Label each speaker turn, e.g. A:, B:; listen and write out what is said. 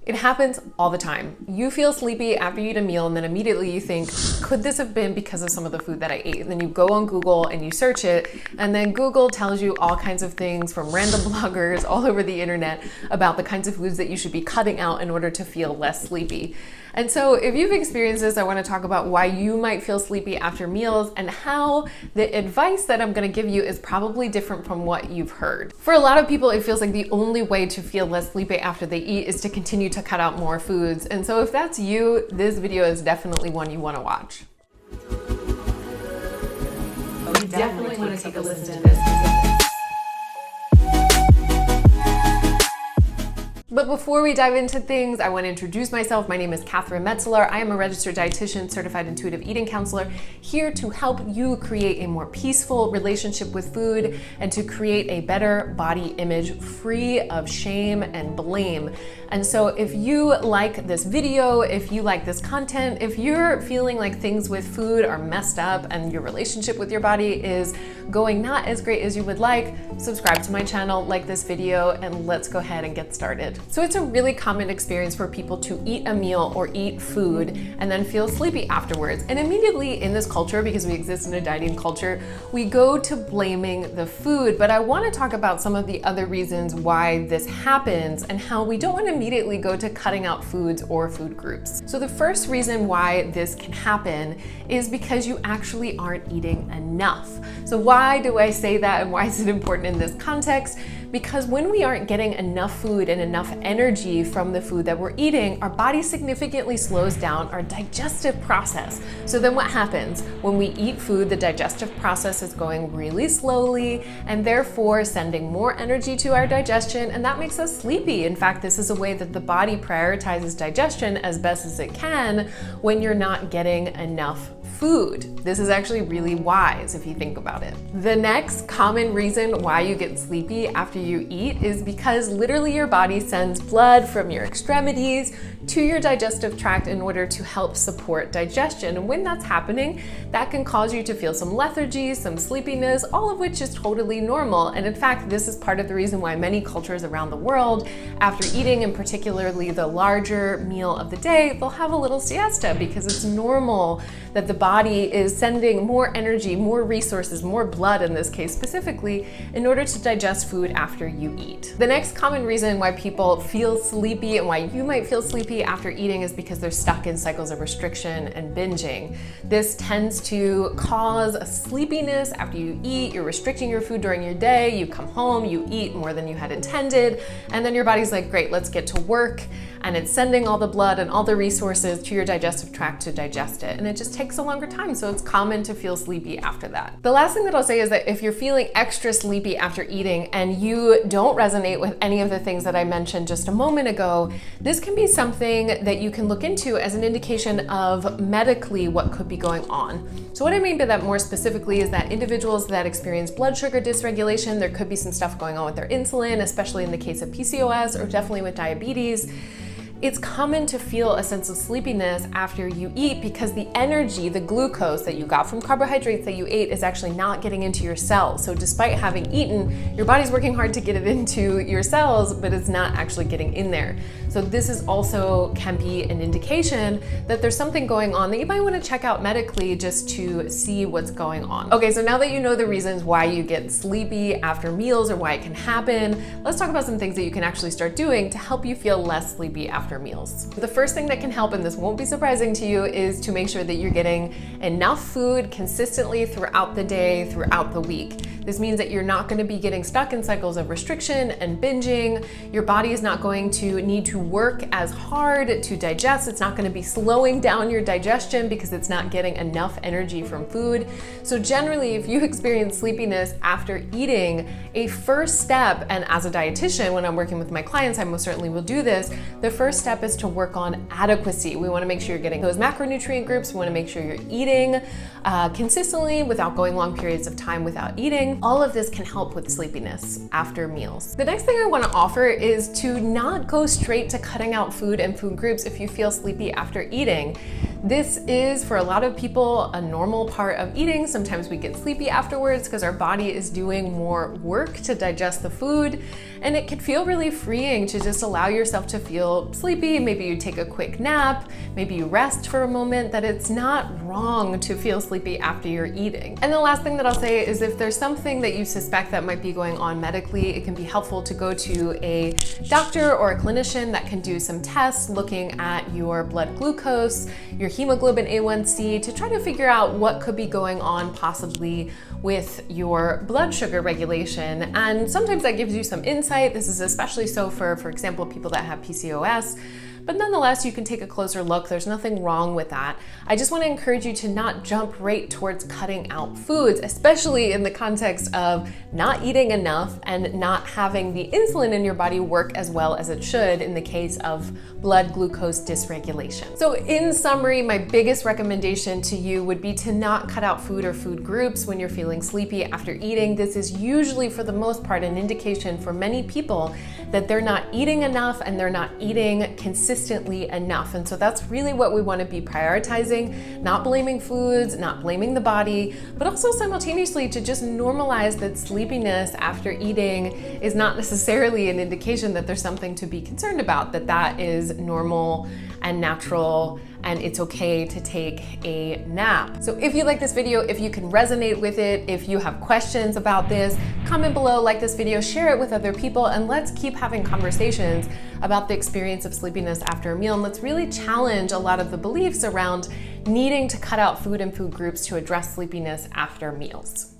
A: It happens all the time. You feel sleepy after you eat a meal and then immediately you think, could this have been because of some of the food that I ate? And then you go on Google and you search it, and then Google tells you all kinds of things from random bloggers all over the internet about the kinds of foods that you should be cutting out in order to feel less sleepy. And so if you've experienced this, I want to talk about why you might feel sleepy after meals and how the advice that I'm going to give you is probably different from what you've heard. For a lot of people, it feels like the only way to feel less sleepy after they eat is to continue to cut out more foods. And so if that's you, this video is definitely one you want to watch. You definitely want to take a listen to this. But before we dive into things, I want to introduce myself. My name is Catherine Metzler. I am a registered dietitian, certified intuitive eating counselor, here to help you create a more peaceful relationship with food and to create a better body image free of shame and blame. And so if you like this video, if you like this content, if you're feeling like things with food are messed up and your relationship with your body is going not as great as you would like, subscribe to my channel, like this video, and let's go ahead and get started. So it's a really common experience for people to eat a meal or eat food and then feel sleepy afterwards. And immediately in this culture, because we exist in a dieting culture, we go to blaming the food. But I want to talk about some of the other reasons why this happens and how we don't want to immediately go to cutting out foods or food groups. So the first reason why this can happen is because you actually aren't eating enough. So why do I say that and why is it important in this context? Because when we aren't getting enough food and enough energy from the food that we're eating, our body significantly slows down our digestive process. So then what happens? When we eat food, the digestive process is going really slowly and therefore sending more energy to our digestion, and that makes us sleepy. In fact, this is a way that the body prioritizes digestion as best as it can when you're not getting enough food. This is actually really wise if you think about it. The next common reason why you get sleepy after you eat is because literally your body sends blood from your extremities to your digestive tract in order to help support digestion. And when that's happening, that can cause you to feel some lethargy, some sleepiness, all of which is totally normal. And in fact, this is part of the reason why many cultures around the world, after eating, and particularly the larger meal of the day, they'll have a little siesta because it's normal that the body is sending more energy, more resources, more blood in this case specifically, in order to digest food after you eat. The next common reason why people feel sleepy and why you might feel sleepy after eating is because they're stuck in cycles of restriction and binging. This tends to cause a sleepiness after you eat. You're restricting your food during your day, you come home, you eat more than you had intended, and then your body's like, great, let's get to work. And it's sending all the blood and all the resources to your digestive tract to digest it. And it just takes a longer time, so it's common to feel sleepy after that. The last thing that I'll say is that if you're feeling extra sleepy after eating and you don't resonate with any of the things that I mentioned just a moment ago, this can be something that you can look into as an indication of medically what could be going on. So what I mean by that more specifically is that individuals that experience blood sugar dysregulation, there could be some stuff going on with their insulin, especially in the case of PCOS or definitely with diabetes. It's common to feel a sense of sleepiness after you eat because the energy, the glucose that you got from carbohydrates that you ate is actually not getting into your cells. So despite having eaten, your body's working hard to get it into your cells, but it's not actually getting in there. So this is also can be an indication that there's something going on that you might want to check out medically just to see what's going on. Okay, so now that you know the reasons why you get sleepy after meals or why it can happen, let's talk about some things that you can actually start doing to help you feel less sleepy after meals. The first thing that can help, and this won't be surprising to you, is to make sure that you're getting enough food consistently throughout the day, throughout the week. This means that you're not going to be getting stuck in cycles of restriction and binging. Your body is not going to need to work as hard to digest. It's not going to be slowing down your digestion because it's not getting enough energy from food. So generally, if you experience sleepiness after eating, a first step, and as a dietitian, when I'm working with my clients, I most certainly will do this, the first step is to work on adequacy. We want to make sure you're getting those macronutrient groups. We want to make sure you're eating consistently without going long periods of time without eating. All of this can help with sleepiness after meals. The next thing I want to offer is to not go straight to cutting out food and food groups if you feel sleepy after eating. This is, for a lot of people, a normal part of eating. Sometimes we get sleepy afterwards because our body is doing more work to digest the food, and it can feel really freeing to just allow yourself to feel sleepy sleepy, maybe you take a quick nap, maybe you rest for a moment, that it's not wrong to feel sleepy after you're eating. And the last thing that I'll say is if there's something that you suspect that might be going on medically, it can be helpful to go to a doctor or a clinician that can do some tests looking at your blood glucose, your hemoglobin A1C, to try to figure out what could be going on possibly with your blood sugar regulation. And sometimes that gives you some insight. This is especially so for example, people that have PCOS. But nonetheless, you can take a closer look. There's nothing wrong with that. I just want to encourage you to not jump right towards cutting out foods, especially in the context of not eating enough and not having the insulin in your body work as well as it should in the case of blood glucose dysregulation. So in summary, my biggest recommendation to you would be to not cut out food or food groups when you're feeling sleepy after eating. This is usually, for the most part, an indication for many people that they're not eating enough and they're not eating consistently enough. And so that's really what we want to be prioritizing, not blaming foods, not blaming the body, but also simultaneously to just normalize that sleepiness after eating is not necessarily an indication that there's something to be concerned about, that is normal and natural, and it's okay to take a nap. So if you like this video, if you can resonate with it, if you have questions about this, comment below, like this video, share it with other people, and let's keep having conversations about the experience of sleepiness after a meal. And let's really challenge a lot of the beliefs around needing to cut out food and food groups to address sleepiness after meals.